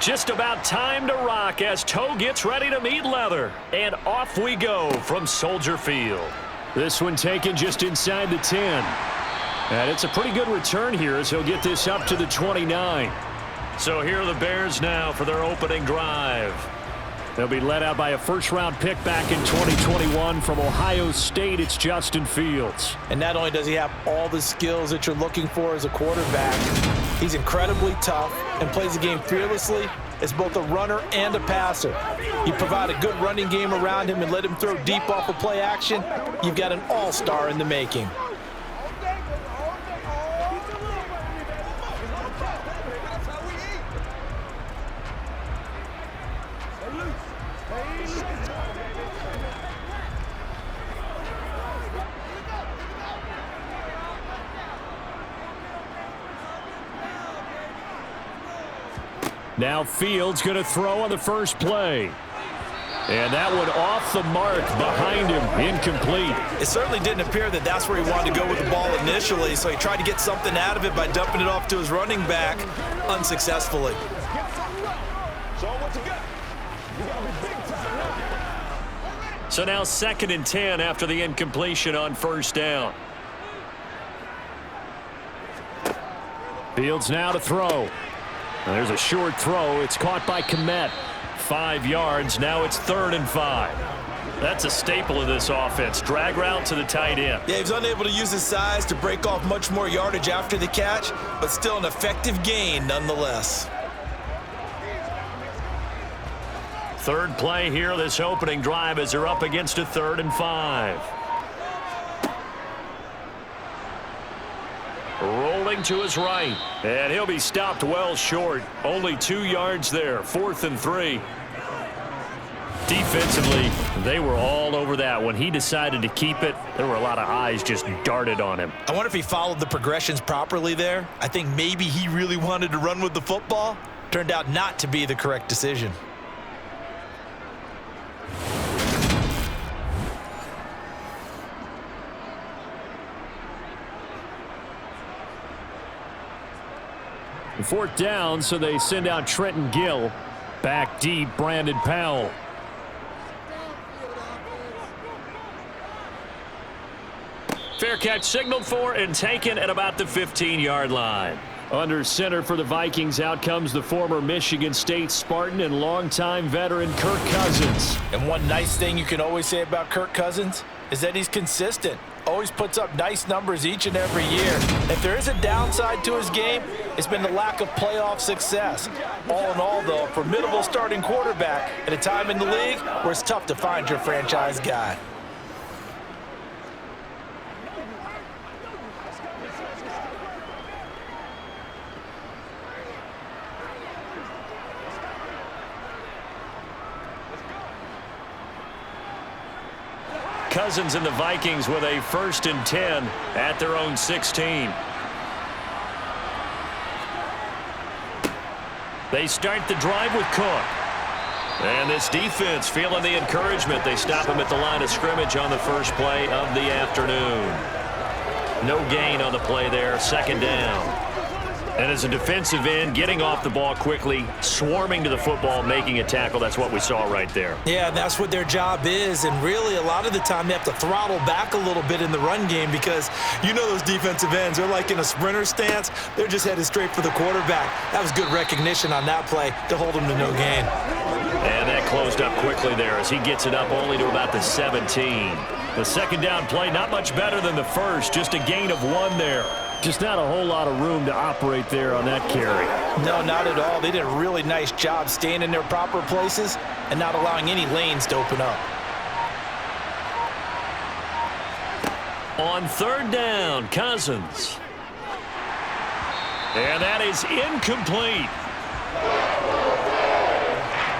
Just about time to rock as toe gets ready to meet leather. And off we go from Soldier Field. This one taken just inside the 10. And it's a pretty good return here as he'll get this up to the 29. So here are the Bears now for their opening drive. They'll be led out by a first-round pick back in 2021 from Ohio State. It's Justin Fields. And not only does he have all the skills that you're looking for as a quarterback, he's incredibly tough and plays the game fearlessly as both a runner and a passer. You provide a good running game around him and let him throw deep off of play action, you've got an all-star in the making. Now Fields going to throw on the first play. And that one off the mark behind him, incomplete. It certainly didn't appear that that's where he wanted to go with the ball initially, so he tried to get something out of it by dumping it off to his running back unsuccessfully. So now 2nd and 10 after the incompletion on first down. Fields now to throw. There's a short throw. It's caught by Kmet. 5 yards. Now it's 3rd and 5. That's a staple of this offense. Drag route to the tight end. Yeah, he was unable to use his size to break off much more yardage after the catch, but still an effective gain nonetheless. Third play here, this opening drive, as they're up against a 3rd and 5. Rolling to his right, and he'll be stopped well short. Only 2 yards there, 4th and 3. Defensively, they were all over that. When he decided to keep it, there were a lot of eyes just darted on him. I wonder if he followed the progressions properly there. I think maybe he really wanted to run with the football. Turned out not to be the correct decision. Fourth down, so they send out Trenton Gill. Back deep, Brandon Powell. Fair catch signaled for and taken at about the 15-yard line. Under center for the Vikings, out comes the former Michigan State Spartan and longtime veteran Kirk Cousins. And one nice thing you can always say about Kirk Cousins is that he's consistent. Always puts up nice numbers each and every year. If there is a downside to his game, it's been the lack of playoff success. All in all, though, a formidable starting quarterback at a time in the league where it's tough to find your franchise guy. Cousins and the Vikings with a 1st and 10 at their own 16. They start the drive with Cook. And this defense feeling the encouragement. They stop him at the line of scrimmage on the first play of the afternoon. No gain on the play there, 2nd down. And as a defensive end, getting off the ball quickly, swarming to the football, making a tackle, that's what we saw right there. Yeah, that's what their job is, and really a lot of the time they have to throttle back a little bit in the run game because you know those defensive ends, they're like in a sprinter stance. They're just headed straight for the quarterback. That was good recognition on that play to hold him to no gain. And that closed up quickly there as he gets it up only to about the 17. The 2nd down play, not much better than the first, just a gain of 1 there. Just not a whole lot of room to operate there on that carry. No, not at all. They did a really nice job staying in their proper places and not allowing any lanes to open up. On 3rd down, Cousins. And that is incomplete.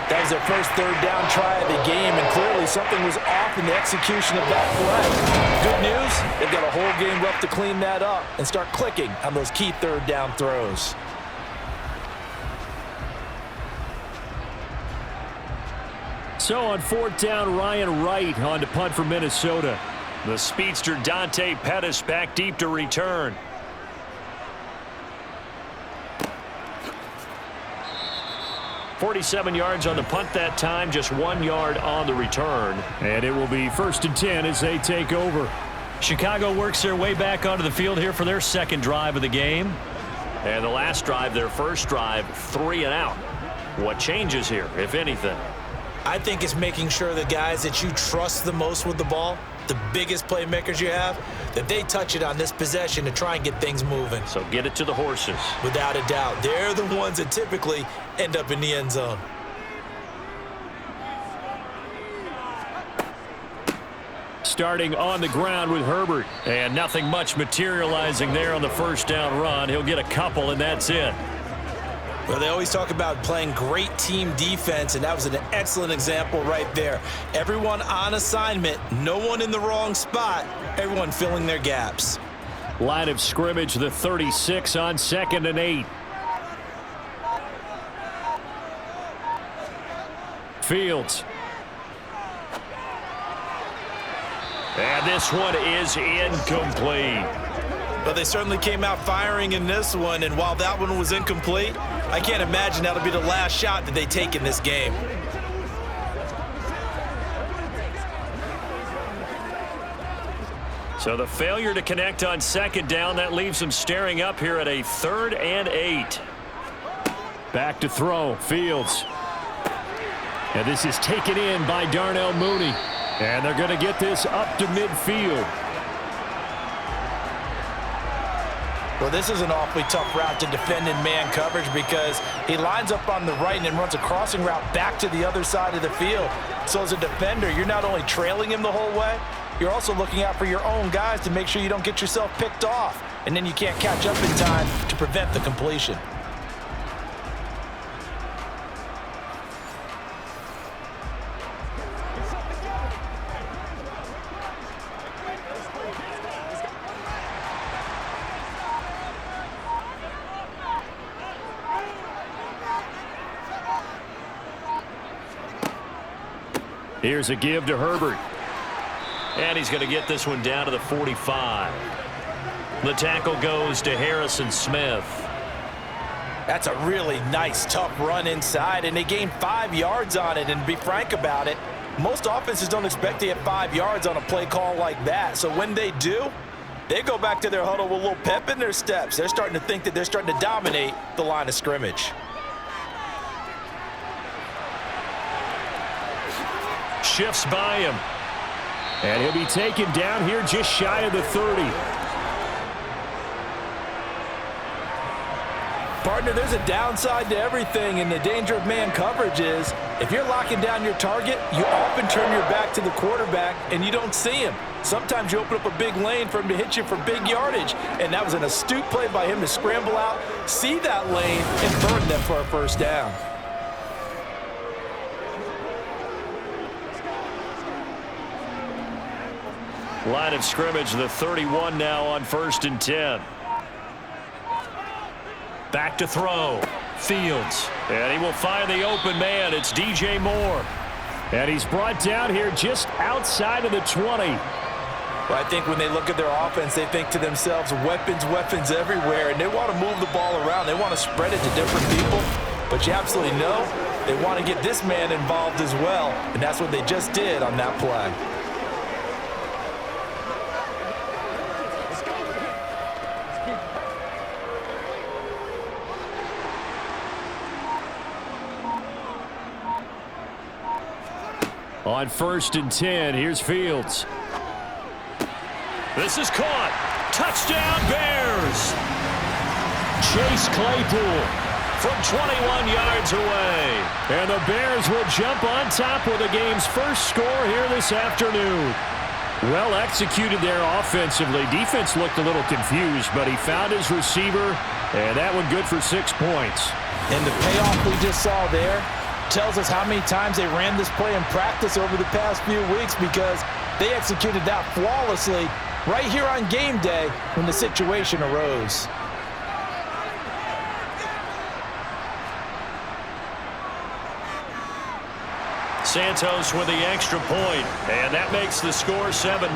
That was their first 3rd down try of the game, and clearly something was off in the execution of that play. Good news, they've got a whole game left to clean that up and start clicking on those key 3rd down throws. So on 4th down, Ryan Wright on to punt for Minnesota. The speedster Dante Pettis back deep to return. 47 yards on the punt that time, just 1 yard on the return. And it will be 1st and 10 as they take over. Chicago works their way back onto the field here for their second drive of the game. And the last drive, their first drive, 3 and out. What changes here, if anything? I think it's making sure the guys that you trust the most with the ball, the biggest playmakers you have, that they touch it on this possession to try and get things moving. So get it to the horses. Without a doubt. They're the ones that typically end up in the end zone. Starting on the ground with Herbert. And nothing much materializing there on the first down run. He'll get a couple, and that's it. Well, they always talk about playing great team defense, and that was an excellent example right there. Everyone on assignment, no one in the wrong spot, everyone filling their gaps. Line of scrimmage, the 36 on 2nd and 8. Fields. And this one is incomplete. But they certainly came out firing in this one, and while that one was incomplete, I can't imagine that'll be the last shot that they take in this game. So the failure to connect on 2nd down, that leaves them staring up here at a 3rd and 8. Back to throw, Fields. And this is taken in by Darnell Mooney. And they're going to get this up to midfield. Well, this is an awfully tough route to defend in man coverage because he lines up on the right and then runs a crossing route back to the other side of the field. So as a defender, you're not only trailing him the whole way, you're also looking out for your own guys to make sure you don't get yourself picked off. And then you can't catch up in time to prevent the completion. Here's a give to Herbert. And he's going to get this one down to the 45. The tackle goes to Harrison Smith. That's a really nice, tough run inside, and they gained 5 yards on it. And to be frank about it, most offenses don't expect to get 5 yards on a play call like that. So when they do, they go back to their huddle with a little pep in their steps. They're starting to think that they're starting to dominate the line of scrimmage. Shifts by him. And he'll be taken down here just shy of the 30. Partner, there's a downside to everything, and the danger of man coverage is if you're locking down your target, you often turn your back to the quarterback and you don't see him. Sometimes you open up a big lane for him to hit you for big yardage, and that was an astute play by him to scramble out, see that lane, and burn them for a first down. Line of scrimmage, the 31 now on 1st and 10. Back to throw. Fields. And he will find the open man. It's DJ Moore. And he's brought down here just outside of the 20. Well, I think when they look at their offense, they think to themselves, weapons, weapons everywhere, and they want to move the ball around. They want to spread it to different people. But you absolutely know they want to get this man involved as well, and that's what they just did on that play. On 1st and 10, here's Fields. This is caught. Touchdown, Bears. Chase Claypool from 21 yards away. And the Bears will jump on top with the game's first score here this afternoon. Well executed there offensively. Defense looked a little confused, but he found his receiver, and that one good for 6 points. And the payoff we just saw there tells us how many times they ran this play in practice over the past few weeks, because they executed that flawlessly right here on game day when the situation arose. Santos with the extra point, and that makes the score 7-0.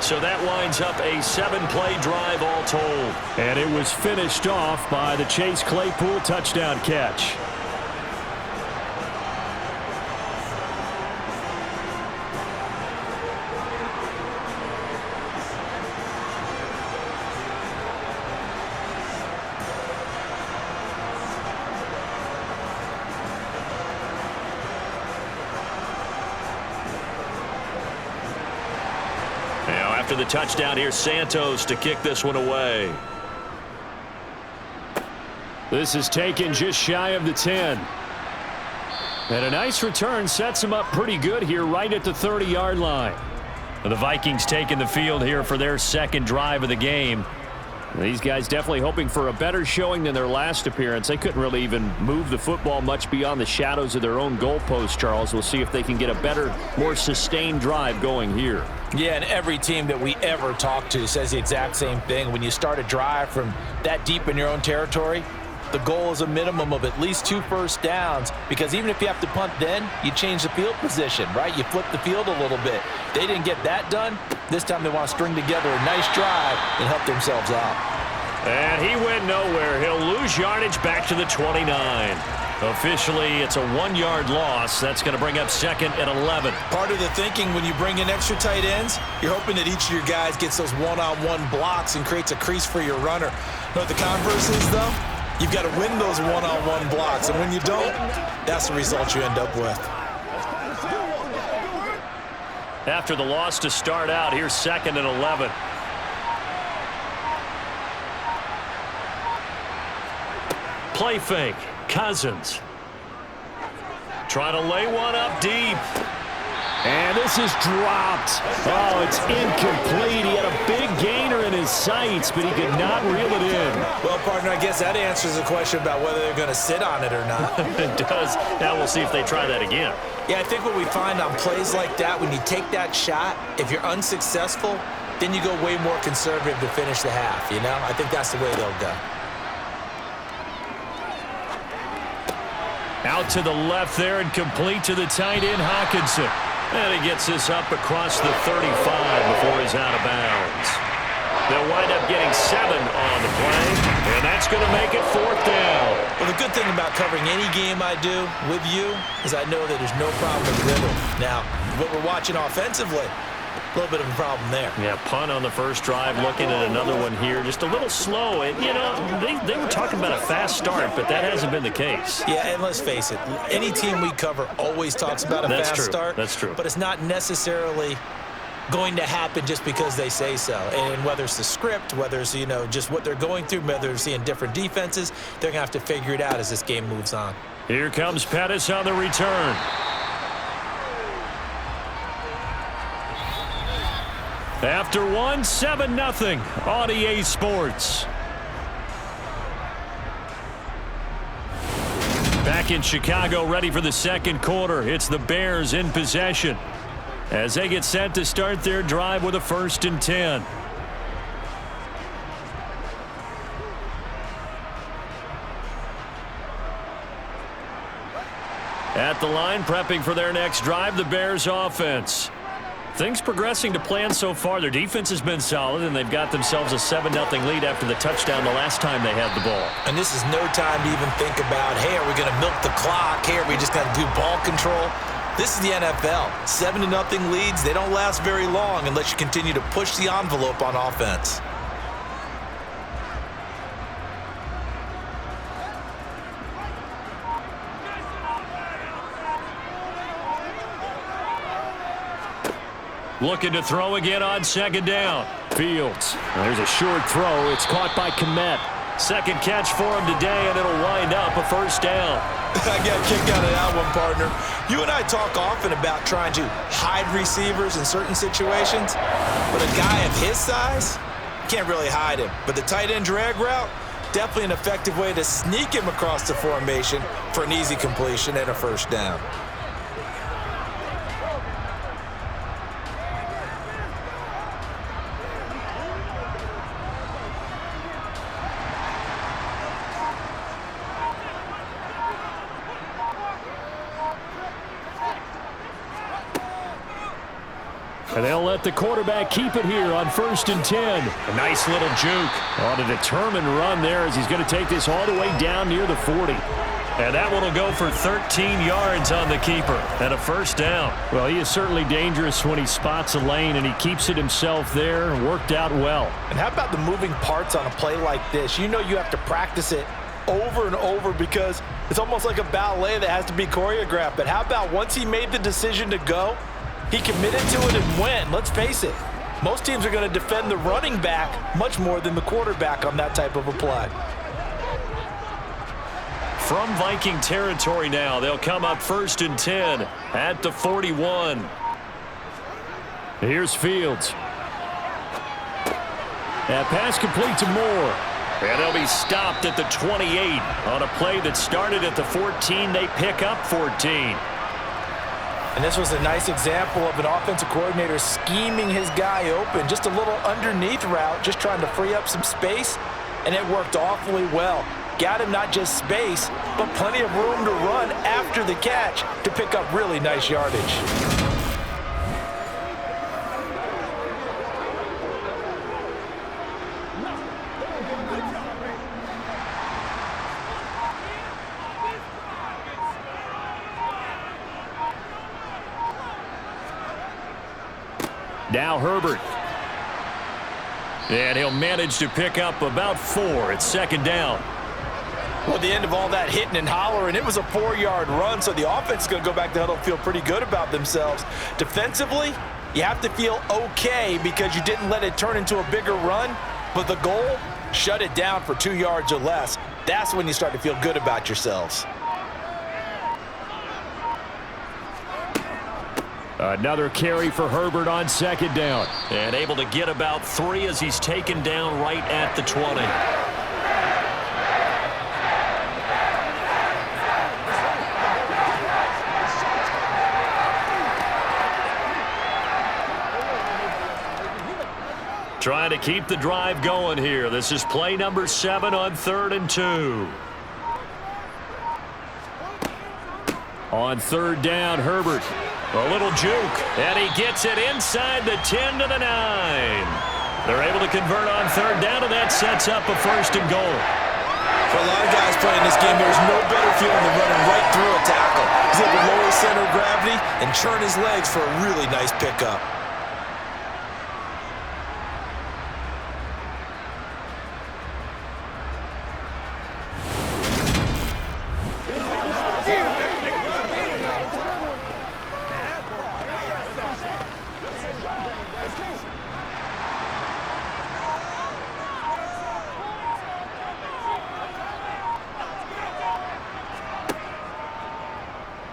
So that winds up a 7-play drive all told. And it was finished off by the Chase Claypool touchdown catch. After the touchdown, here's Santos to kick this one away. This is taken just shy of the 10. And a nice return sets him up pretty good here right at the 30-yard line. The Vikings taking the field here for their second drive of the game. These guys definitely hoping for a better showing than their last appearance. They couldn't really even move the football much beyond the shadows of their own goalpost, Charles. We'll see if they can get a better, more sustained drive going here. Yeah, and every team that we ever talk to says the exact same thing. When you start a drive from that deep in your own territory, the goal is a minimum of at least 2 first downs, because even if you have to punt then, you change the field position, right? You flip the field a little bit. They didn't get that done. This time they want to string together a nice drive and help themselves out. And he went nowhere. He'll lose yardage back to the 29. Officially, it's a 1-yard loss. That's going to bring up 2nd and 11. Part of the thinking when you bring in extra tight ends, you're hoping that each of your guys gets those one-on-one blocks and creates a crease for your runner. You know what the converse is, though? You've got to win those one-on-one blocks, and when you don't, that's the result you end up with. After the loss to start out, here's 2nd and 11. Play fake. Cousins. Trying to lay one up deep. And this is dropped. Oh, it's incomplete. He had a big gainer in his sights, but he could not reel it in. Well, partner, I guess that answers the question about whether they're going to sit on it or not. It does. Now we'll see if they try that again. Yeah, I think what we find on plays like that, when you take that shot, if you're unsuccessful, then you go way more conservative to finish the half, you know? I think that's the way they'll go. Out to the left there and complete to the tight end, Hawkinson. And he gets this up across the 35 before he's out of bounds. They'll wind up getting 7 on the play, and that's going to make it 4th down. Well, the good thing about covering any game I do with you is I know that there's no problem with rhythm. Now, what we're watching offensively, a little bit of a problem there. Yeah, punt on the first drive, looking at another one here. Just a little slow. And, you know, they were talking about a fast start, but that hasn't been the case. Yeah, and let's face it, any team we cover always talks about a fast start. That's true. But it's not necessarily going to happen just because they say so. And whether it's the script, whether it's, you know, just what they're going through, whether they're seeing different defenses, they're going to have to figure it out as this game moves on. Here comes Pettis on the return. After 1, 7-0 on EA Sports. Back in Chicago, ready for the second quarter. It's the Bears in possession as they get set to start their drive with a 1st and 10. At the line, prepping for their next drive, the Bears offense. Things progressing to plan so far. Their defense has been solid, and they've got themselves a 7-0 lead after the touchdown the last time they had the ball. And this is no time to even think about, hey, are we going to milk the clock? Hey, are we just going to do ball control? This is the NFL. 7-0 leads, they don't last very long unless you continue to push the envelope on offense. Looking to throw again on 2nd down. Fields. There's a short throw. It's caught by Komet. Second catch for him today, and it'll wind up a 1st down. I got a kick out of that one, partner. You and I talk often about trying to hide receivers in certain situations, but a guy of his size, you can't really hide him. But the tight end drag route, definitely an effective way to sneak him across the formation for an easy completion and a 1st down. And they'll let the quarterback keep it here on 1st and 10. A nice little juke on a determined run there as he's going to take this all the way down near the 40. And that one will go for 13 yards on the keeper and a 1st down. Well, he is certainly dangerous when he spots a lane, and he keeps it himself there and worked out well. And how about the moving parts on a play like this? You know you have to practice it over and over because it's almost like a ballet that has to be choreographed. But how about once he made the decision to go, he committed to it and went. Let's face it, most teams are going to defend the running back much more than the quarterback on that type of a play. From Viking territory now, they'll come up 1st and 10 at the 41. Here's Fields. That pass complete to Moore. And they'll be stopped at the 28 on a play that started at the 14. They pick up 14. And this was a nice example of an offensive coordinator scheming his guy open. Just a little underneath route, just trying to free up some space, and it worked awfully well. Got him not just space, but plenty of room to run after the catch to pick up really nice yardage. Now Herbert. And he'll manage to pick up about 4 at 2nd down. Well, at the end of all that hitting and hollering, it was a 4-yard run, so the offense is going to go back to huddle and feel pretty good about themselves. Defensively, you have to feel okay because you didn't let it turn into a bigger run, but the goal, shut it down for 2 yards or less. That's when you start to feel good about yourselves. Another carry for Herbert on 2nd down. And able to get about 3 as he's taken down right at the 20. Trying to keep the drive going here. This is play number 7 on 3rd and 2. On 3rd down, Herbert. A little juke, and he gets it inside the 10 to the 9. They're able to convert on 3rd down, and that sets up a 1st and goal. For a lot of guys playing this game, there's no better feeling than running right through a tackle. He's able to lower his center of gravity and churn his legs for a really nice pickup.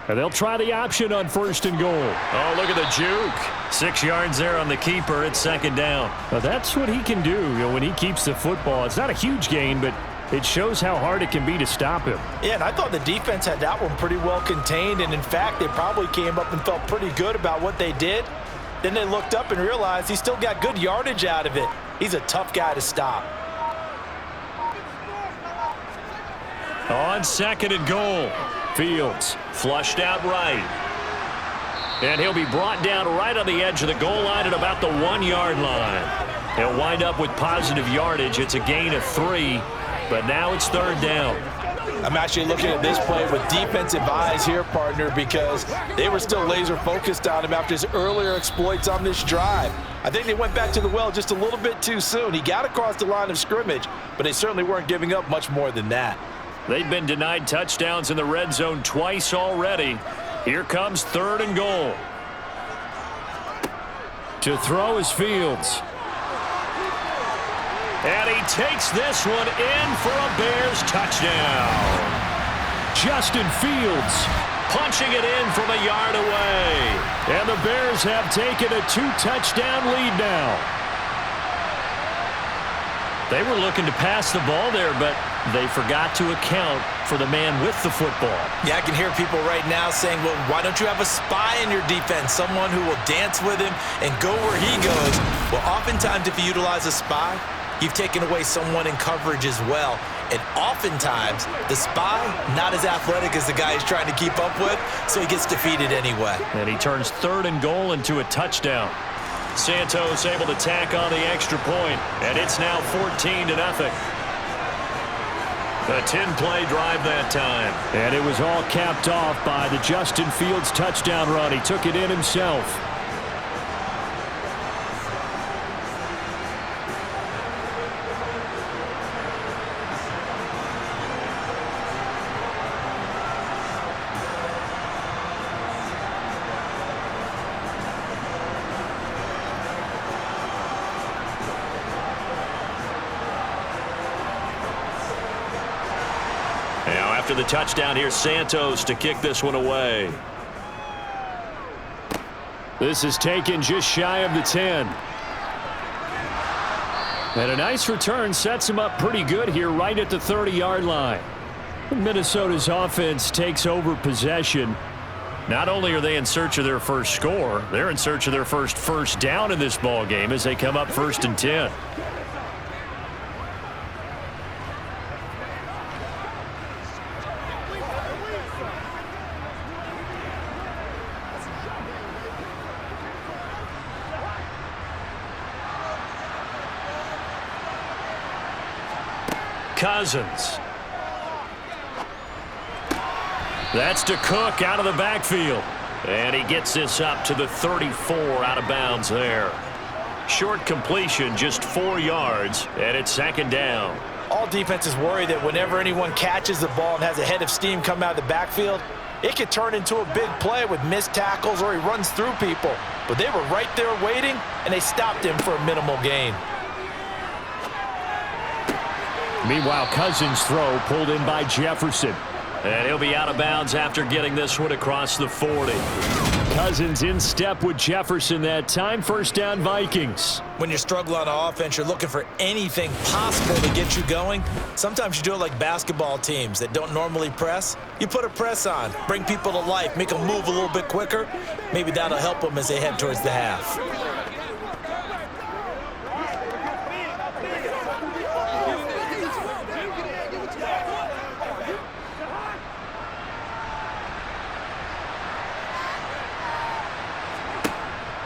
And they'll try the option on 1st and goal. Oh, look at the juke. 6 yards there on the keeper at 2nd down. Well, that's what he can do, when he keeps the football. It's not a huge gain, but it shows how hard it can be to stop him. Yeah, and I thought the defense had that one pretty well contained, and in fact, they probably came up and felt pretty good about what they did. Then they looked up and realized he still got good yardage out of it. He's a tough guy to stop. On 2nd and goal, Fields flushed out right. And he'll be brought down right on the edge of the goal line at about the 1-yard line. He'll wind up with positive yardage. It's a gain of 3, but now it's 3rd down. I'm actually looking at this play with defensive eyes here, partner, because they were still laser focused on him after his earlier exploits on this drive. I think they went back to the well just a little bit too soon. He got across the line of scrimmage, but they certainly weren't giving up much more than that. They've been denied touchdowns in the red zone twice already. Here comes 3rd and goal. To throw is Fields. And he takes this one in for a Bears touchdown. Justin Fields punching it in from a yard away. And the Bears have taken a 2-touchdown lead now. They were looking to pass the ball there, but they forgot to account for the man with the football. Yeah, I can hear people right now saying, well, why don't you have a spy in your defense, someone who will dance with him and go where he goes? Well, oftentimes if you utilize a spy, you've taken away someone in coverage as well. And oftentimes, the spy, not as athletic as the guy he's trying to keep up with, so he gets defeated anyway. And he turns 3rd and goal into a touchdown. Santos able to tack on the extra point, and it's now 14-0. A 10-play drive that time. And it was all capped off by the Justin Fields touchdown run. He took it in himself. After the touchdown, here's Santos to kick this one away. This is taken just shy of the 10. And a nice return sets him up pretty good here right at the 30-yard line. Minnesota's offense takes over possession. Not only are they in search of their first score, they're in search of their first down in this ball game as they come up 1st and 10. Cousins. That's to Cook out of the backfield. And he gets this up to the 34 out of bounds there. Short completion, just 4 yards, and it's 2nd down. All defenses worry that whenever anyone catches the ball and has a head of steam come out of the backfield, it could turn into a big play with missed tackles or he runs through people. But they were right there waiting, and they stopped him for a minimal gain. Meanwhile, Cousins' throw pulled in by Jefferson. And he'll be out of bounds after getting this one across the 40. Cousins in step with Jefferson that time. 1st down, Vikings. When you struggle on offense, you're looking for anything possible to get you going. Sometimes you do it like basketball teams that don't normally press. You put a press on, bring people to life, make them move a little bit quicker. Maybe that'll help them as they head towards the half.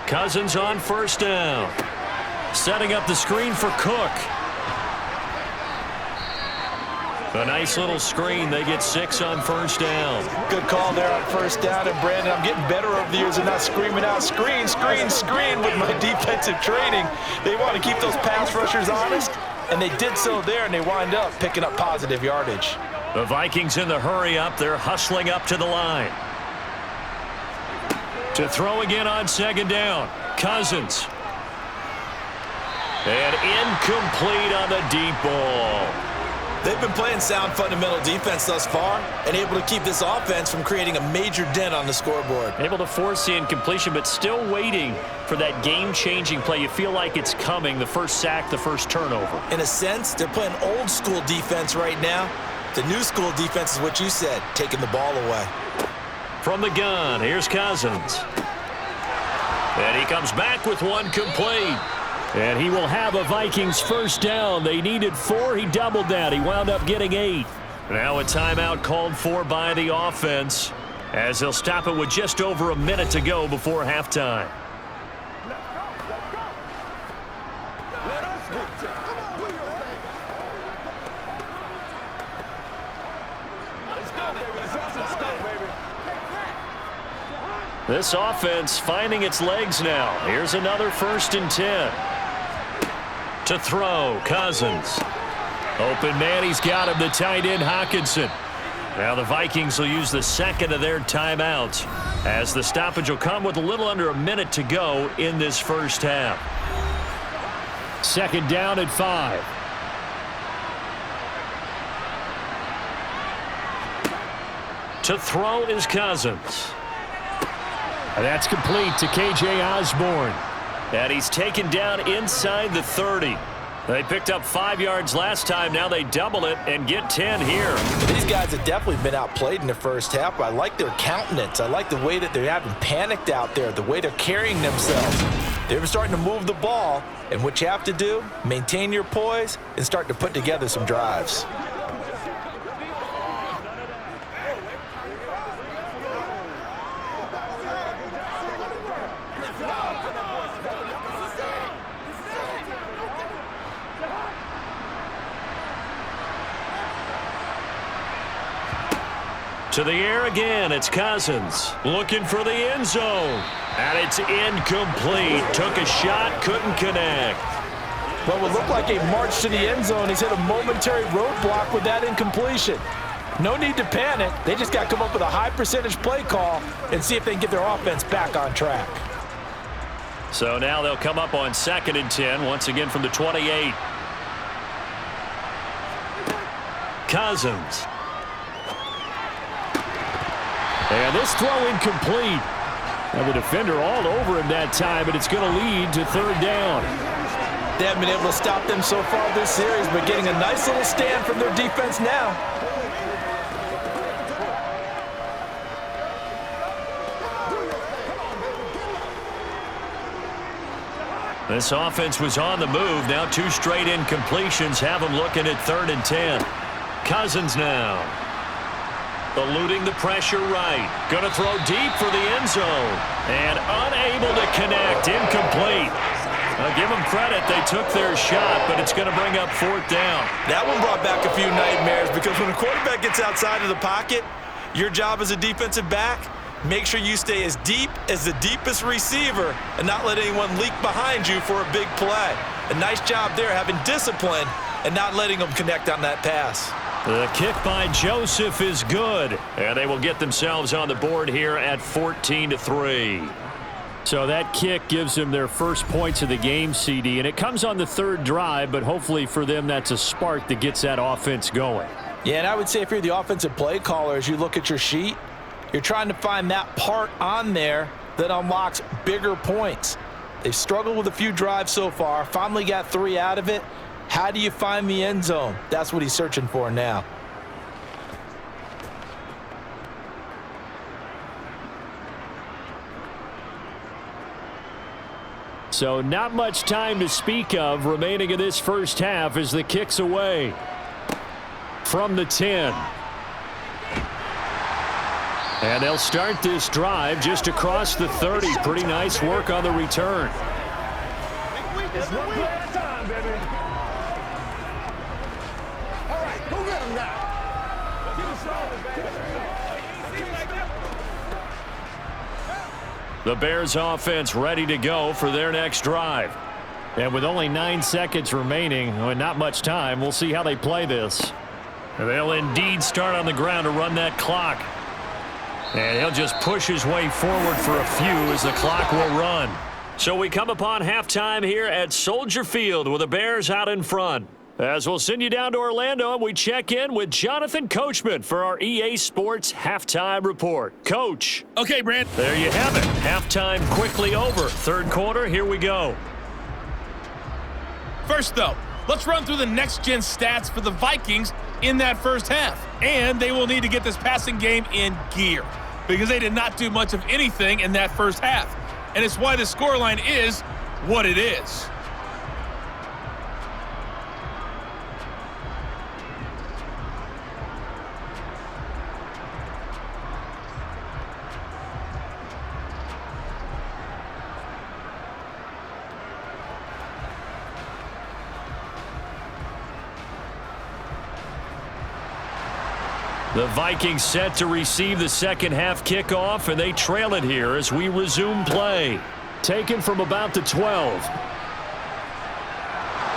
Cousins on 1st down. Setting up the screen for Cook. A nice little screen. They get 6 on 1st down. Good call there on 1st down. And, Brandon, I'm getting better over the years and not screaming out, screen, screen, screen with my defensive training. They want to keep those pass rushers honest, and they did so there, and they wind up picking up positive yardage. The Vikings in the hurry up. They're hustling up to the line. To throw again on 2nd down. Cousins. And incomplete on the deep ball. They've been playing sound fundamental defense thus far and able to keep this offense from creating a major dent on the scoreboard. Able to force the incompletion, but still waiting for that game-changing play. You feel like it's coming, the first sack, the first turnover. In a sense, they're playing old-school defense right now. The new-school defense is what you said, taking the ball away. From the gun, here's Cousins. And he comes back with one complete. And he will have a Vikings 1st down. They needed 4. He doubled that. He wound up getting 8. Now a timeout called for by the offense as they'll stop it with just over a minute to go before halftime. This offense finding its legs now. Here's another 1st and 10. To throw, Cousins. Open man, he's got him, the tight end, Hockenson. Now the Vikings will use the 2nd of their timeouts as the stoppage will come with a little under a minute to go in this 1st half. 2nd down at 5. To throw is Cousins. And that's complete to K.J. Osborne. And he's taken down inside the 30. They picked up 5 yards last time. Now they double it and get 10 here. These guys have definitely been outplayed in the 1st half. I like their countenance. I like the way that they're having panicked out there, the way they're carrying themselves. They're starting to move the ball, and what you have to do, maintain your poise and start to put together some drives. To the air again, it's Cousins. Looking for the end zone. And it's incomplete. Took a shot, couldn't connect. What would look like a march to the end zone. He's hit a momentary roadblock with that incompletion. No need to panic. They just got to come up with a high percentage play call and see if they can get their offense back on track. So now they'll come up on 2nd and 10, once again from the 28. Cousins. And this throw incomplete. And the defender all over him that time, but it's going to lead to 3rd down. They haven't been able to stop them so far this series, but getting a nice little stand from their defense now. This offense was on the move. Now 2 straight incompletions have them looking at 3rd and 10. Cousins now. Eluding the pressure right. Going to throw deep for the end zone. And unable to connect. Incomplete. I'll give them credit. They took their shot, but it's going to bring up 4th down. That one brought back a few nightmares because when a quarterback gets outside of the pocket, your job as a defensive back, make sure you stay as deep as the deepest receiver and not let anyone leak behind you for a big play. A nice job there having discipline and not letting them connect on that pass. The kick by Joseph is good, and they will get themselves on the board here at 14-3. So that kick gives them their first points of the game, CD, and it comes on the 3rd drive, but hopefully for them that's a spark that gets that offense going. Yeah, and I would say if you're the offensive play caller, as you look at your sheet, you're trying to find that part on there that unlocks bigger points. They've struggled with a few drives so far, finally got 3 out of it. How do you find the end zone? That's what he's searching for now. So not much time to speak of remaining in this first half as the kick's away from the 10. And they'll start this drive just across the 30. Pretty nice work on the return. It's one play at a time, baby. All right, go get him now. Give us all the baby. The Bears offense ready to go for their next drive. And with only 9 seconds remaining, and not much time, we'll see how they play this. They'll indeed start on the ground to run that clock. And he'll just push his way forward for a few as the clock will run. So we come upon halftime here at Soldier Field with the Bears out in front. As we'll send you down to Orlando, and we check in with Jonathan Coachman for our EA Sports Halftime Report. Coach. Okay, Brent. There you have it. Halftime quickly over. 3rd quarter, here we go. First, though, let's run through the next-gen stats for the Vikings in that first half. And they will need to get this passing game in gear because they did not do much of anything in that first half. And it's why the scoreline is what it is. The Vikings set to receive the second half kickoff, and they trail it here as we resume play. Taken from about the 12.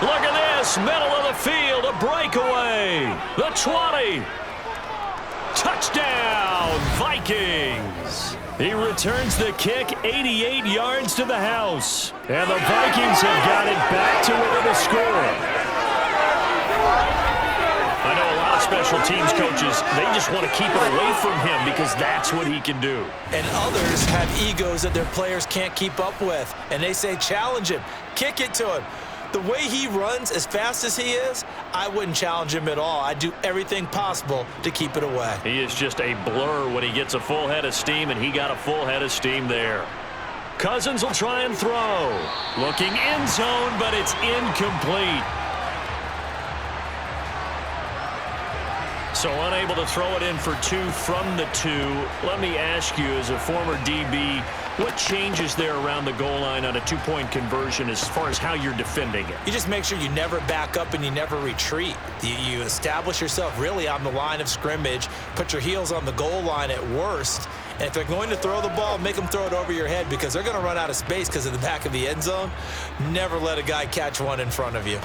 Look at this, middle of the field, a breakaway. The 20. Touchdown, Vikings. He returns the kick 88 yards to the house. And the Vikings have got it back to within a score. I know a lot of special teams coaches, they just want to keep it away from him because that's what he can do. And others have egos that their players can't keep up with. And they say, challenge him, kick it to him. The way he runs as fast as he is, I wouldn't challenge him at all. I'd do everything possible to keep it away. He is just a blur when he gets a full head of steam, and he got a full head of steam there. Cousins will try and throw. Looking end zone, but it's incomplete. So unable to throw it in for 2 from the 2. Let me ask you, as a former DB, what changes there around the goal line on a 2-point conversion as far as how you're defending it? You just make sure you never back up and you never retreat. You establish yourself really on the line of scrimmage, put your heels on the goal line at worst, and if they're going to throw the ball, make them throw it over your head because they're going to run out of space because of the back of the end zone. Never let a guy catch one in front of you.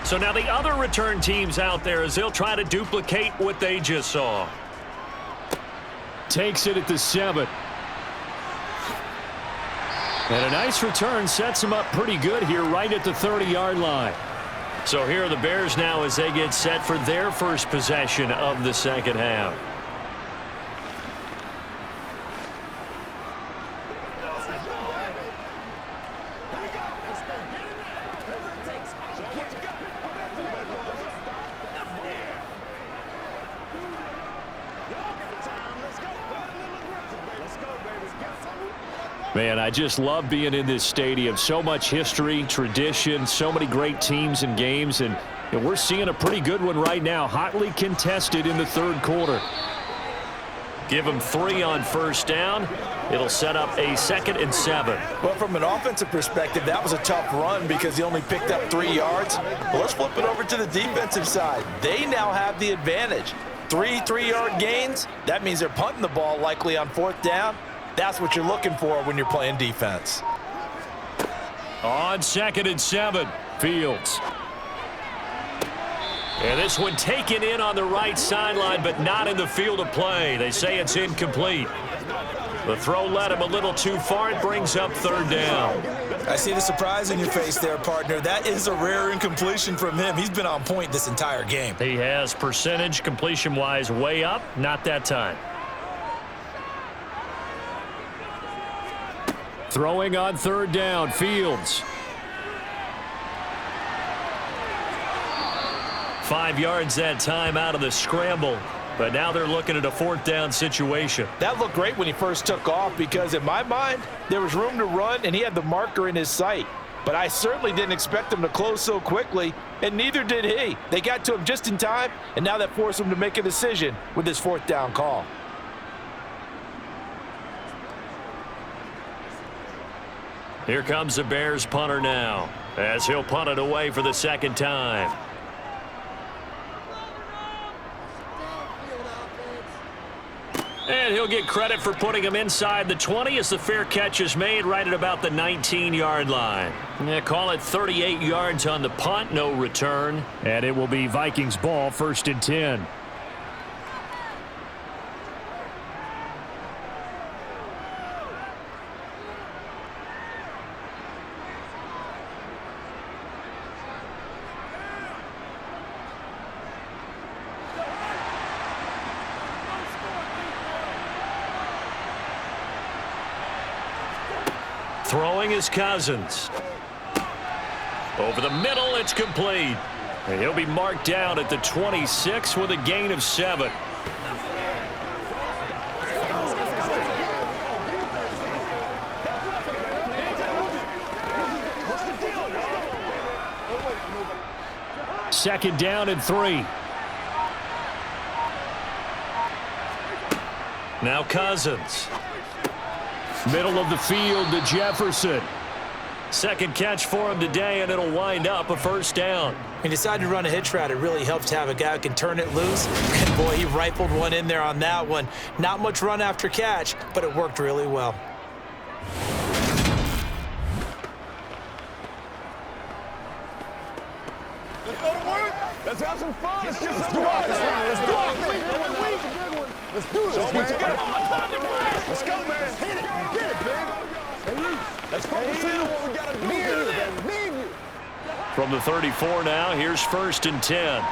So now the other return teams out there as they'll try to duplicate what they just saw. Takes it at the 7. And a nice return sets him up pretty good here right at the 30-yard line. So here are the Bears now as they get set for their first possession of the second half. Man, I just love being in this stadium. So much history, tradition, so many great teams and games, and we're seeing a pretty good one right now, hotly contested in the third quarter. Give them 3 on first down. It'll set up a 2nd and 7. Well, from an offensive perspective, that was a tough run because he only picked up 3 yards. Well, let's flip it over to the defensive side. They now have the advantage. 3 3-yard gains. That means they're punting the ball likely on 4th down. That's what you're looking for when you're playing defense. On 2nd and 7, Fields. And this one taken in on the right sideline, but not in the field of play. They say it's incomplete. The throw led him a little too far. It brings up 3rd down. I see the surprise in your face there, partner. That is a rare incompletion from him. He's been on point this entire game. He has percentage completion-wise way up. Not that time. Throwing on 3rd down, Fields. 5 yards that time out of the scramble. But now they're looking at a 4th down situation. That looked great when he first took off because in my mind, there was room to run and he had the marker in his sight. But I certainly didn't expect him to close so quickly, and neither did he. They got to him just in time, and now that forced him to make a decision with his 4th down call. Here comes the Bears punter now as he'll punt it away for the 2nd time. And he'll get credit for putting him inside the 20 as the fair catch is made right at about the 19-yard line. Yeah, call it 38 yards on the punt, no return. And it will be Vikings ball, 1st and 10. Throwing is Cousins. Over the middle, it's complete. And he'll be marked down at the 26 with a gain of 7. Second down and 3. Now Cousins. Middle of the field to Jefferson. 2nd catch for him today, and it'll wind up a 1st down. When you decide to run a hitch route, it really helps to have a guy who can turn it loose. And boy, he rifled one in there on that one. Not much run after catch, but it worked really well. Let's go to work. Let's have some fun. Let's get some fun. Let's do it. Let's do it. Let's go, man. Hit it. Get it, man. Let's focus in on what we got to do here. From the 34 now, here's 1st and 10.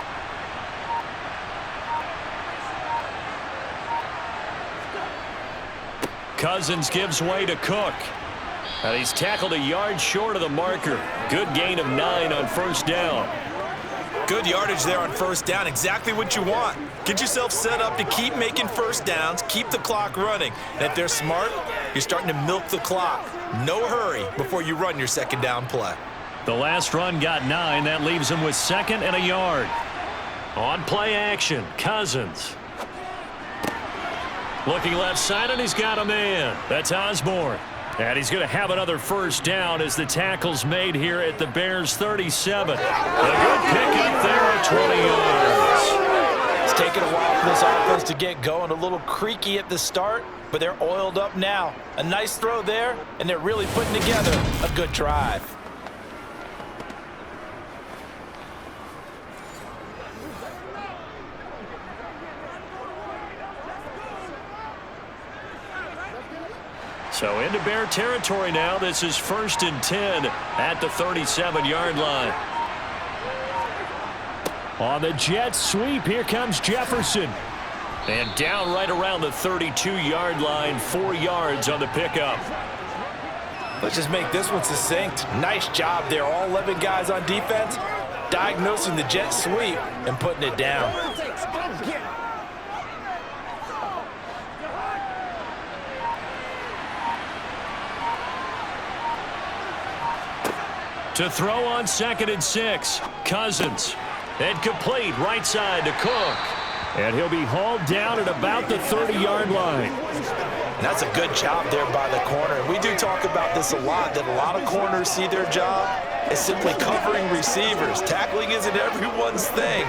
Cousins gives way to Cook. And he's tackled a yard short of the marker. Good gain of 9 on first down. Good yardage there on first down. Exactly what you want. Get yourself set up to keep making first downs, keep the clock running. And if they're smart, you're starting to milk the clock. No hurry before you run your second down play. The last run got 9. That leaves him with 2nd and a yard. On play action, Cousins. Looking left side, and he's got a man. That's Osborne. And he's going to have another first down as the tackle's made here at the Bears' 37. A good pickup there at 20 yards. It's taken a while for this offense to get going. A little creaky at the start, but they're oiled up now. A nice throw there, and they're really putting together a good drive. So into Bear territory now. This is 1st and 10 at the 37-yard line. On the jet sweep, here comes Jefferson. And down right around the 32-yard line, 4 yards on the pickup. Let's just make this one succinct. Nice job there. All 11 guys on defense diagnosing the jet sweep and putting it down. To throw on 2nd and 6. Cousins. And complete right side to Cook. And he'll be hauled down at about the 30-yard line. And that's a good job there by the corner. And we do talk about this a lot, that a lot of corners see their job as simply covering receivers. Tackling isn't everyone's thing.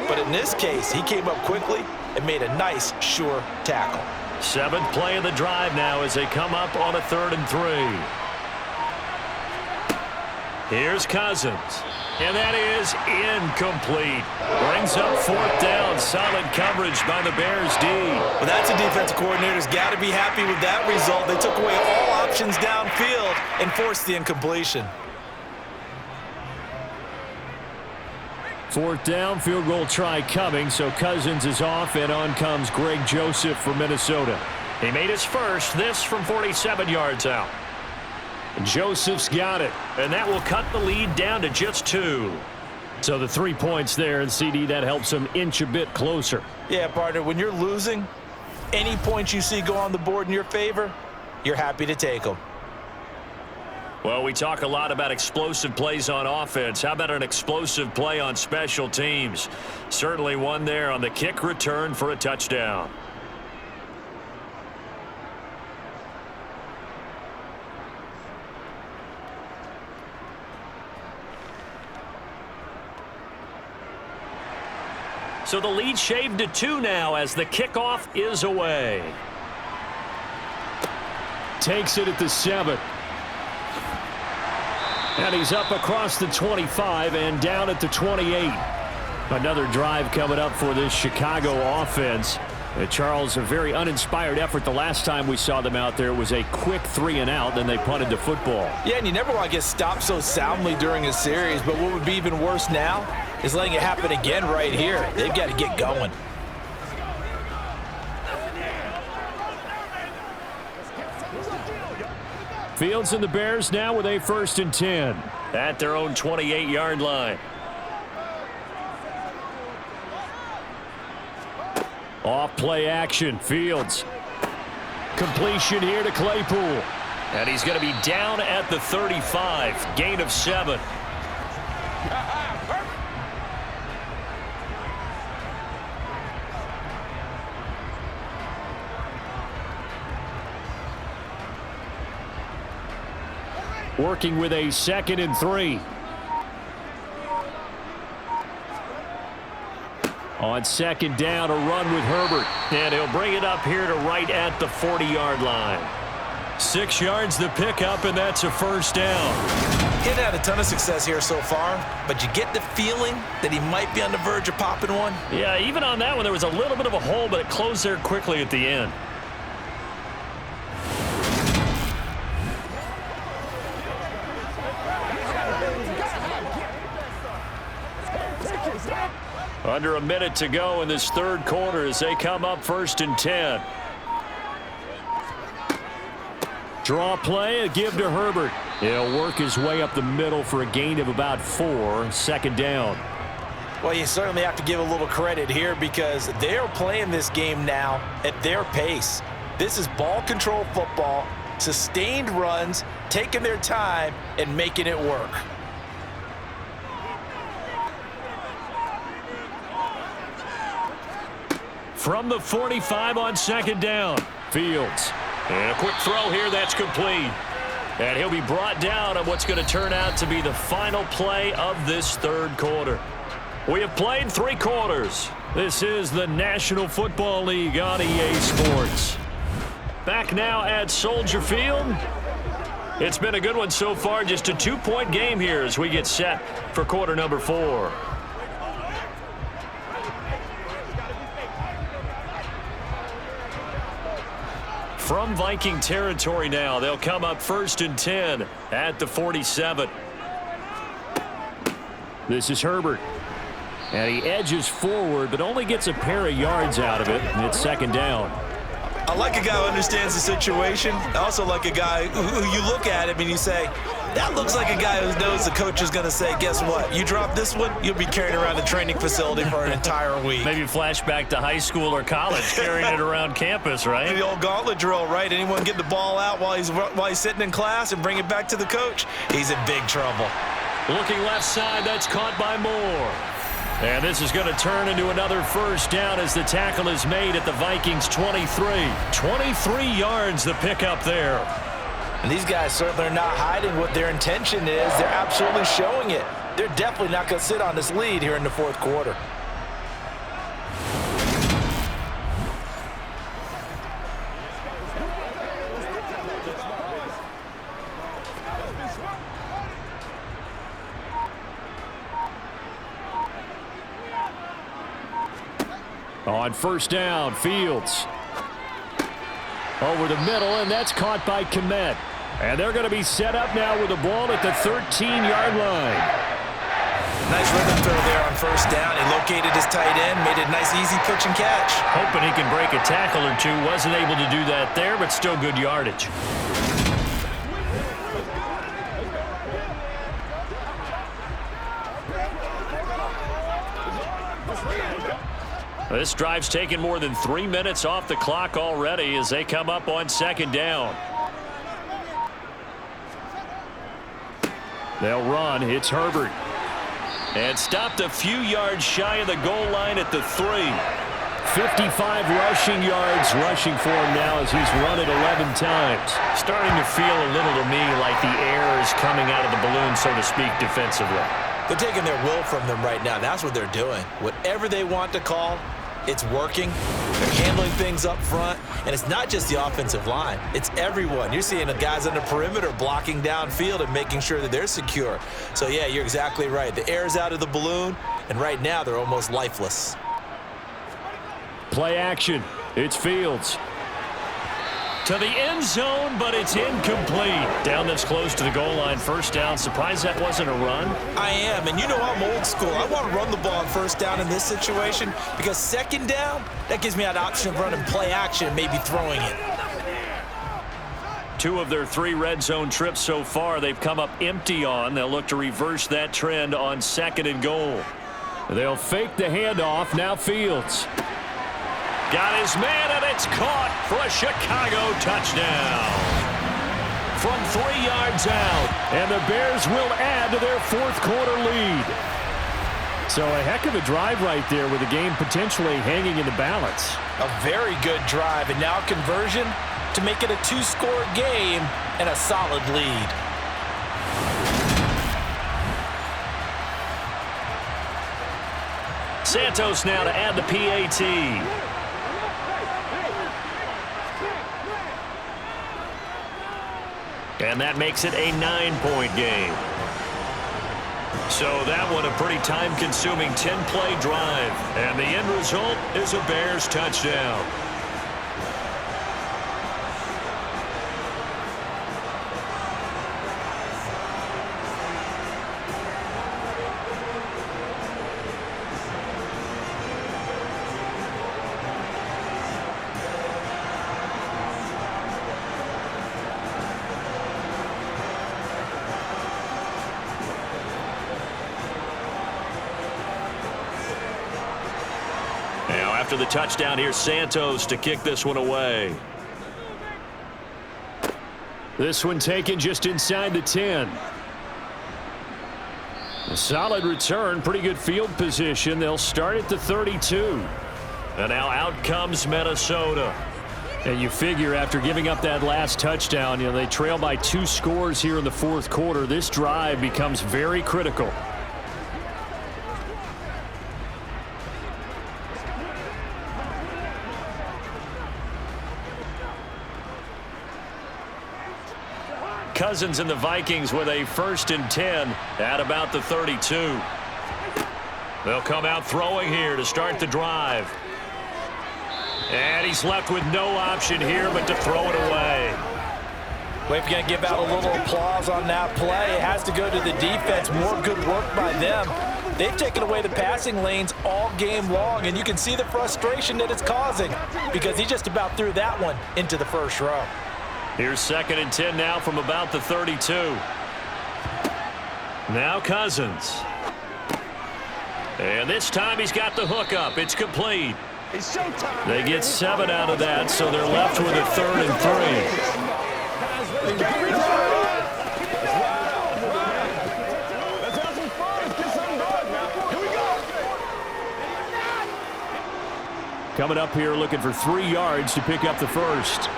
But in this case, he came up quickly and made a nice, sure tackle. 7th play of the drive now as they come up on a 3rd and 3. Here's Cousins. And that is incomplete. Brings up 4th down. Solid coverage by the Bears D. Well, that's a defensive coordinator's got to be happy with that result. They took away all options downfield and forced the incompletion. 4th down, field goal try coming, so Cousins is off, and on comes Greg Joseph for Minnesota. He made his first, this from 47 yards out. Joseph's got it, and that will cut the lead down to just 2. So the 3 points there, and CD, that helps him inch a bit closer. Yeah, partner, when you're losing, any points you see go on the board in your favor, you're happy to take them. Well, we talk a lot about explosive plays on offense. How about an explosive play on special teams? Certainly one there on the kick return for a touchdown. So the lead shaved to 2 now as the kickoff is away. Takes it at the 7. And he's up across the 25 and down at the 28. Another drive coming up for this Chicago offense. Charles, a very uninspired effort the last time we saw them out there. It was a quick 3 and out, then they punted the football. Yeah, and you never want to get stopped so soundly during a series, but what would be even worse now is letting it happen again right here. They've got to get going. Fields and the Bears now with a 1st and 10 at their own 28-yard line. Off play action, Fields. Completion here to Claypool. And he's going to be down at the 35. Gain of 7. Working with a 2nd and 3. On 2nd down, a run with Herbert. And he'll bring it up here to right at the 40-yard line. 6 yards the pickup, and that's a 1st down. He's had a ton of success here so far, but you get the feeling that he might be on the verge of popping one. Yeah, even on that one, there was a little bit of a hole, but it closed there quickly at the end. Under a minute to go in this 3rd quarter as they come up 1st and 10. Draw play, a give to Herbert. He'll work his way up the middle for a gain of about 4, second down. Well, you certainly have to give a little credit here because they're playing this game now at their pace. This is ball control football, sustained runs, taking their time and making it work. From the 45 on second down, Fields. And a quick throw here, that's complete. And he'll be brought down on what's going to turn out to be the final play of this third quarter. We have played 3 quarters. This is the National Football League on EA Sports. Back now at Soldier Field. It's been a good one so far, just a 2-point game here as we get set for quarter number 4. From Viking territory now, they'll come up 1st and 10 at the 47. This is Herbert. And he edges forward, but only gets a pair of yards out of it, and it's second down. I like a guy who understands the situation. I also like a guy who you look at him and you say, that looks like a guy who knows the coach is going to say, guess what? You drop this one, you'll be carrying around the training facility for an entire week. Maybe flashback to high school or college, carrying it around campus, right? The old gauntlet drill, right? Anyone get the ball out while he's sitting in class and bring it back to the coach? He's in big trouble. Looking left side, that's caught by Moore. And this is going to turn into another first down as the tackle is made at the Vikings 23. 23 yards the pickup there. And these guys certainly are not hiding what their intention is. They're absolutely showing it. They're definitely not going to sit on this lead here in the fourth quarter. On first down, Fields. Over the middle, and that's caught by Kmet. And they're going to be set up now with the ball at the 13-yard line. Nice rhythm throw there on first down. He located his tight end, made it a nice, easy pitch and catch. Hoping he can break a tackle or two. Wasn't able to do that there, but still good yardage. This drive's taken more than 3 minutes off the clock already as they come up on second down. They'll run. It's Herbert. And stopped a few yards shy of the goal line at the 3. 55 rushing yards rushing for him now as he's run it 11 times. Starting to feel a little to me like the air is coming out of the balloon, so to speak, defensively. They're taking their will from them right now. That's what they're doing. Whatever they want to call, it's working. They're handling things up front. And it's not just the offensive line. It's everyone. You're seeing the guys on the perimeter blocking downfield and making sure that they're secure. So, yeah, you're exactly right. The air's out of the balloon, and right now they're almost lifeless. Play action. It's Fields. To the end zone, but it's incomplete. Down this close to the goal line, first down. Surprised that wasn't a run? I am, and you know I'm old school. I want to run the ball on first down in this situation because second down, that gives me that option of running play action and maybe throwing it. 2 of their 3 red zone trips so far, they've come up empty on. They'll look to reverse that trend on second and goal. They'll fake the handoff. Now Fields. Got his man, and it's caught for a Chicago touchdown. From 3 yards out, and the Bears will add to their fourth quarter lead. So a heck of a drive right there with the game potentially hanging in the balance. A very good drive, and now conversion to make it a 2-score game and a solid lead. Santos now to add the PAT. And that makes it a 9-point game. So that one a pretty time-consuming 10-play drive. And the end result is a Bears touchdown. Now after the touchdown, here's Santos to kick this one away. This one taken just inside the 10. A solid return, pretty good field position. They'll start at the 32. And now out comes Minnesota. And you figure after giving up that last touchdown, they trail by 2 scores here in the fourth quarter. This drive becomes very critical. Cousins and the Vikings with a 1st and 10 at about the 32. They'll come out throwing here to start the drive. And he's left with no option here but to throw it away. Well, if you're going to give out a little applause on that play, it has to go to the defense. More good work by them. They've taken away the passing lanes all game long, and you can see the frustration that it's causing because he just about threw that one into the first row. Here's 2nd and 10 now from about the 32. Now Cousins. And this time he's got the hook up. It's complete. They get 7 out of that, so they're left with a 3rd and 3. Coming up here looking for 3 yards to pick up the first.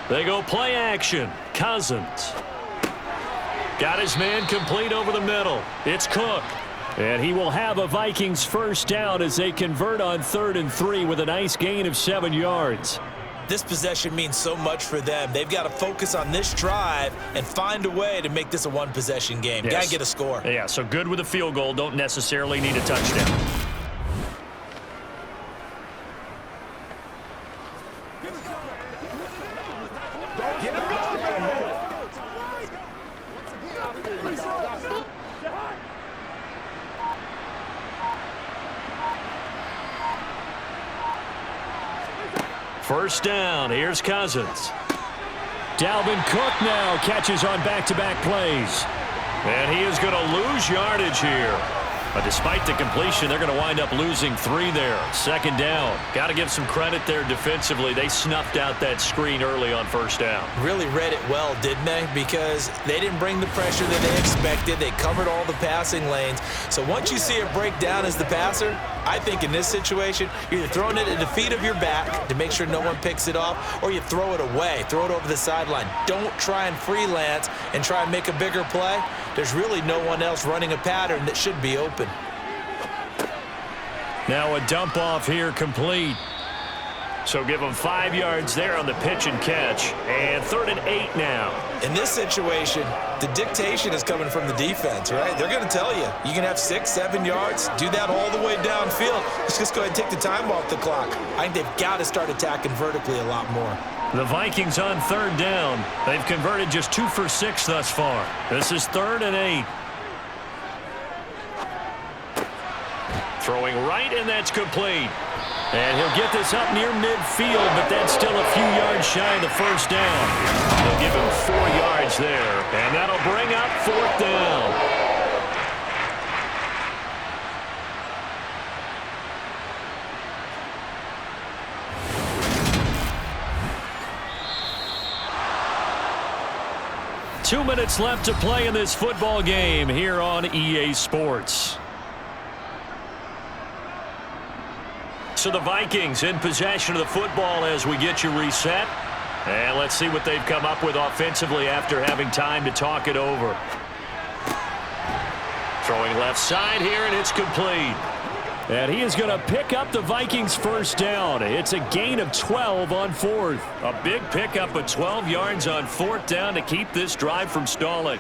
They go play action. Cousins. Got his man complete over the middle. It's Cook. And he will have a Vikings first down as they convert on 3rd and 3 with a nice gain of 7 yards. This possession means so much for them. They've got to focus on this drive and find a way to make this a one-possession game. Yes. Got to get a score. Yeah, so good with a field goal. Don't necessarily need a touchdown. First down, here's Cousins. Dalvin Cook now catches on back-to-back plays. And he is going to lose yardage here. But despite the completion, they're going to wind up losing 3 there. 2nd down. Got to give some credit there defensively. They snuffed out that screen early on 1st down. Really read it well, didn't they? Because they didn't bring the pressure that they expected. They covered all the passing lanes. So once you see it break down as the passer, I think in this situation, you're either throwing it at the feet of your back to make sure no one picks it off, or you throw it away, throw it over the sideline. Don't try and freelance and try and make a bigger play. There's really no one else running a pattern that should be open. Now a dump off here complete. So give them 5 yards there on the pitch and catch. And 3rd and 8 now. In this situation, the dictation is coming from the defense, right? They're going to tell you, you can have 6, 7 yards, do that all the way downfield. Let's just go ahead and take the time off the clock. I think they've got to start attacking vertically a lot more. The Vikings on 3rd down. They've converted just 2 for 6 thus far. This is 3rd and 8. Throwing right, and that's complete. And he'll get this up near midfield, but that's still a few yards shy of the first down. They'll give him 4 yards there, and that'll bring up 4th down. Two minutes left to play in this football game here on EA Sports. So the Vikings in possession of the football as we get you reset. And let's see what they've come up with offensively after having time to talk it over. Throwing left side here, and it's complete. And he is going to pick up the Vikings first down. It's a gain of 12 on 4th. A big pickup of 12 yards on 4th down to keep this drive from stalling.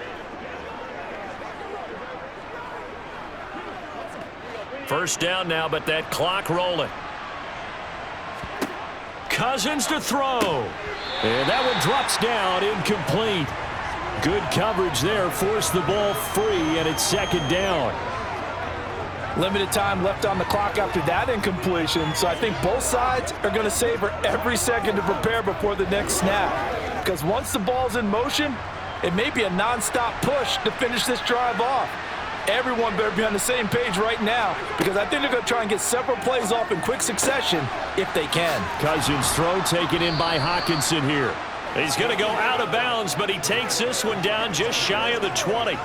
First down now, but that clock rolling. Cousins to throw. And that one drops down, incomplete. Good coverage there, forced the ball free, and it's 2nd down. Limited time left on the clock after that incompletion, so I think both sides are going to savor every second to prepare before the next snap. Because once the ball's in motion, it may be a nonstop push to finish this drive off. Everyone better be on the same page right now because I think they're going to try and get several plays off in quick succession if they can. Cousins' throw taken in by Hockenson here. He's going to go out of bounds, but he takes this one down just shy of the 20.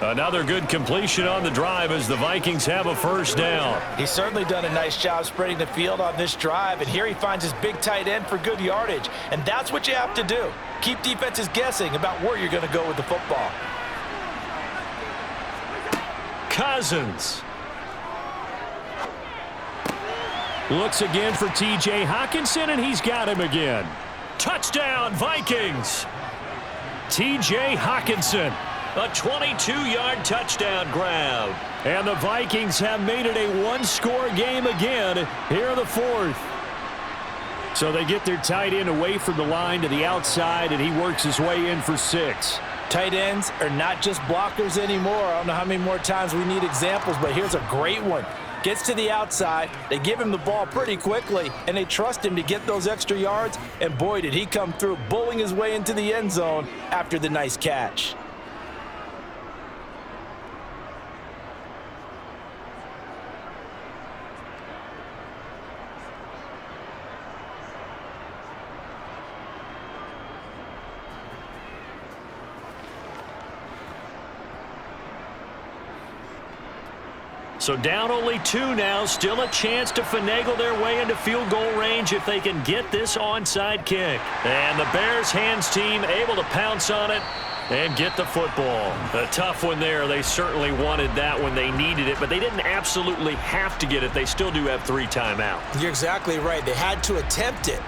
Another good completion on the drive as the Vikings have a first down. He's certainly done a nice job spreading the field on this drive, and here he finds his big tight end for good yardage. And that's what you have to do. Keep defenses guessing about where you're going to go with the football. Cousins. Looks again for T.J. Hockenson, and he's got him again. Touchdown, Vikings. T.J. Hockenson. A 22-yard touchdown grab. And the Vikings have made it a one-score game again here in the fourth. So they get their tight end away from the line to the outside, and he works his way in for 6. Tight ends are not just blockers anymore. I don't know how many more times we need examples, but here's a great one. Gets to the outside, they give him the ball pretty quickly, and they trust him to get those extra yards, and boy, did he come through, bullying his way into the end zone after the nice catch. So down only 2 now, still a chance to finagle their way into field goal range if they can get this onside kick. And the Bears hands team able to pounce on it and get the football. A tough one there. They certainly wanted that when they needed it, but they didn't absolutely have to get it. They still do have 3 timeouts. You're exactly right. They had to attempt it.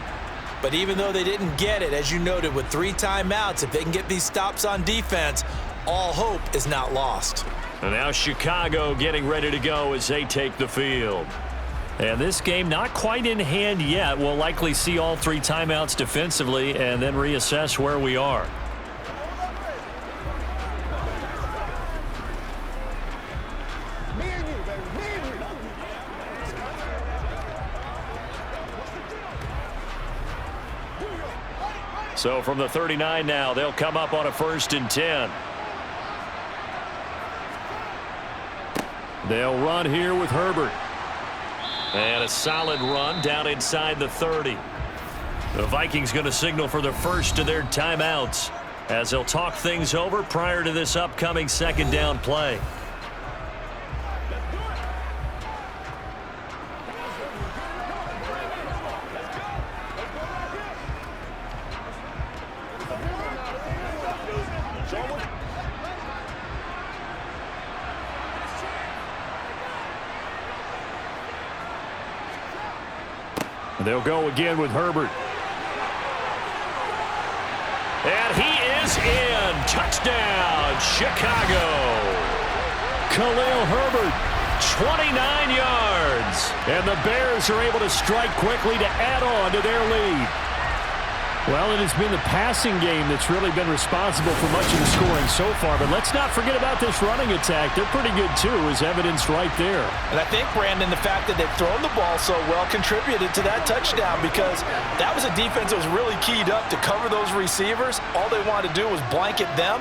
But even though they didn't get it, as you noted, with 3 timeouts, if they can get these stops on defense, all hope is not lost. And now Chicago getting ready to go as they take the field. And this game not quite in hand yet. We'll likely see all 3 timeouts defensively and then reassess where we are. So from the 39 now, they'll come up on a 1st and 10. They'll run here with Herbert. And a solid run down inside the 30. The Vikings going to signal for the first of their timeouts as they'll talk things over prior to this upcoming 2nd down play. They'll go again with Herbert. And he is in. Touchdown, Chicago. Khalil Herbert, 29 yards. And the Bears are able to strike quickly to add on to their lead. Well, it has been the passing game that's really been responsible for much of the scoring so far. But let's not forget about this running attack. They're pretty good, too, as evidenced right there. And I think, Brandon, the fact that they've thrown the ball so well contributed to that touchdown because that was a defense that was really keyed up to cover those receivers. All they wanted to do was blanket them.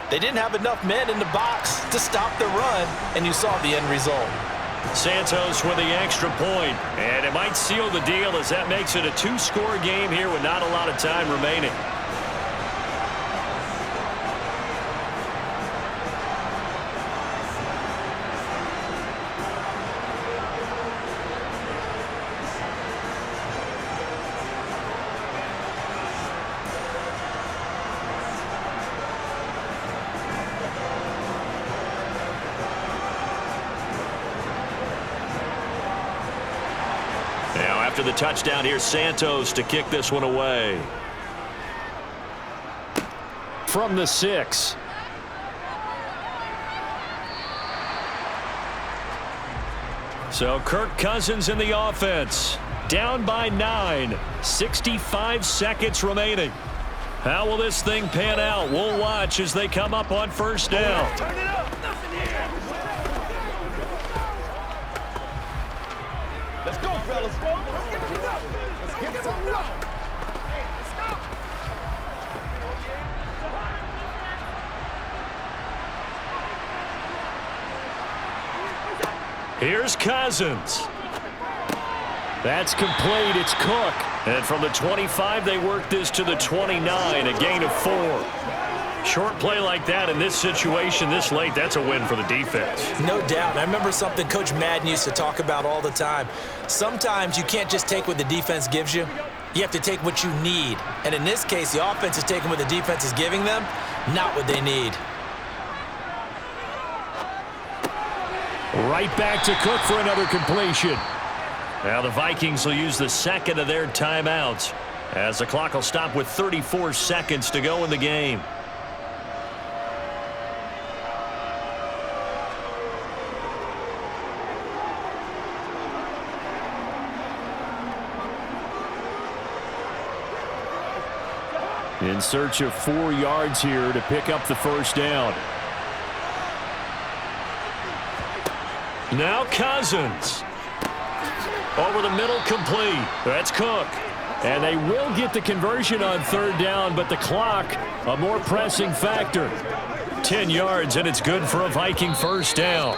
They didn't have enough men in the box to stop the run, and you saw the end result. Santos with the extra point, and it might seal the deal as that makes it a 2-score game here with not a lot of time remaining. After the touchdown, here's Santos to kick this one away. From the 6. So Kirk Cousins in the offense. Down by 9. 65 seconds remaining. How will this thing pan out? We'll watch as they come up on 1st down. Turn it up. Nothing here. Let's go, fellas. Let's get some love. Hey, let's go. Here's Cousins. That's complete. It's Cook. And from the 25, they work this to the 29, a gain of 4. Short play like that in this situation this late, that's a win for the defense. No doubt. I remember something Coach Madden used to talk about all the time. Sometimes you can't just take what the defense gives you. You have to take what you need. And in this case, the offense is taking what the defense is giving them, not what they need. Right back to Cook for another completion. Now the Vikings will use the second of their timeouts as the clock will stop with 34 seconds to go in the game. In search of 4 yards here to pick up the first down. Now Cousins. Over the middle, complete. That's Cook. And they will get the conversion on third down, but the clock, a more pressing factor. 10 yards, and it's good for a Viking first down.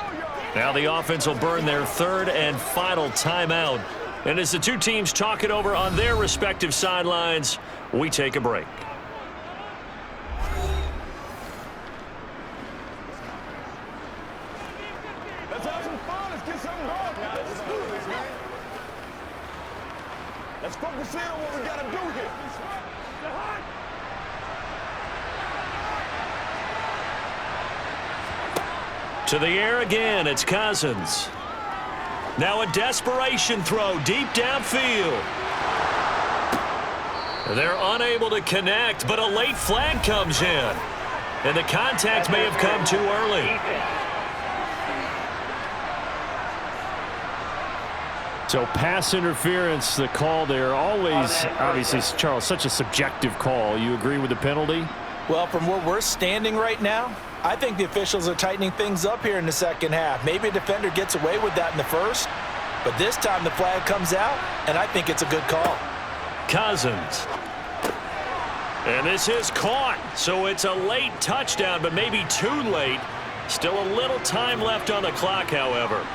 Now the offense will burn their third and final timeout. And as the two teams talk it over on their respective sidelines, we take a break. Let's have some fun. Let's get something going, guys. Let's do this, man. Let's focus in on what we got to do here. To the air again, it's Cousins. Now a desperation throw deep downfield. They're unable to connect, but a late flag comes in. And the contact may have come too early. So pass interference, the call there. Always, obviously, Charles, such a subjective call. You agree with the penalty? Well, from where we're standing right now, I think the officials are tightening things up here in the second half. Maybe a defender gets away with that in the first, but this time the flag comes out, and I think it's a good call. Cousins. And this is caught, so it's a late touchdown, but maybe too late. Still a little time left on the clock, however.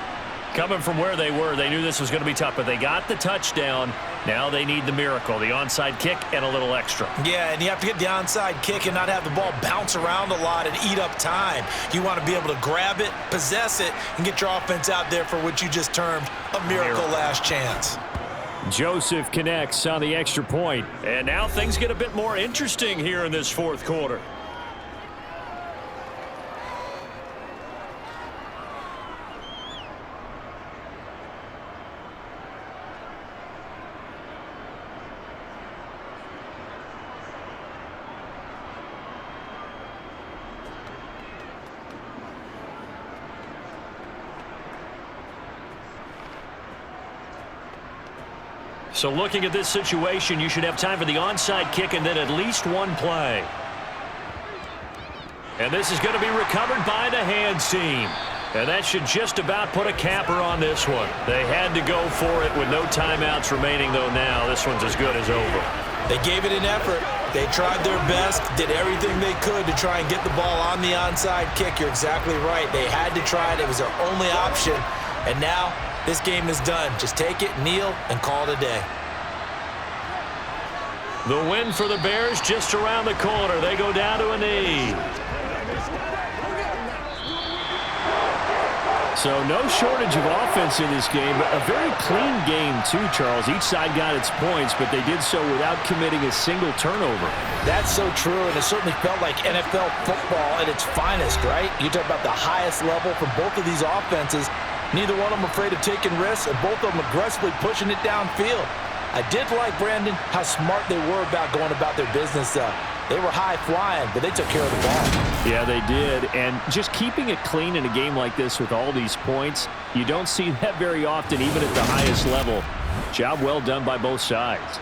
Coming from where they were, they knew this was going to be tough, but they got the touchdown. Now they need the miracle, the onside kick and a little extra. Yeah, and you have to get the onside kick and not have the ball bounce around a lot and eat up time. You want to be able to grab it, possess it, and get your offense out there for what you just termed a miracle last chance. Joseph connects on the extra point. And now things get a bit more interesting here in this fourth quarter. So looking at this situation, you should have time for the onside kick and then at least one play. And this is going to be recovered by the hands team. And that should just about put a capper on this one. They had to go for it with no timeouts remaining, though now this one's as good as over. They gave it an effort. They tried their best, did everything they could to try and get the ball on the onside kick. You're exactly right. They had to try it. It was their only option. And now this game is done. Just take it, kneel, and call it a day. The win for the Bears just around the corner. They go down to a knee. So no shortage of offense in this game, but a very clean game too, Charles. Each side got its points, but they did so without committing a single turnover. That's so true, and it certainly felt like NFL football at its finest, right? You talk about the highest level for both of these offenses. Neither one of them afraid of taking risks, and both of them aggressively pushing it downfield. I did like, Brandon, how smart they were about going about their business. They were high-flying, but they took care of the ball. Yeah, they did. And just keeping it clean in a game like this with all these points, you don't see that very often, even at the highest level. Job well done by both sides.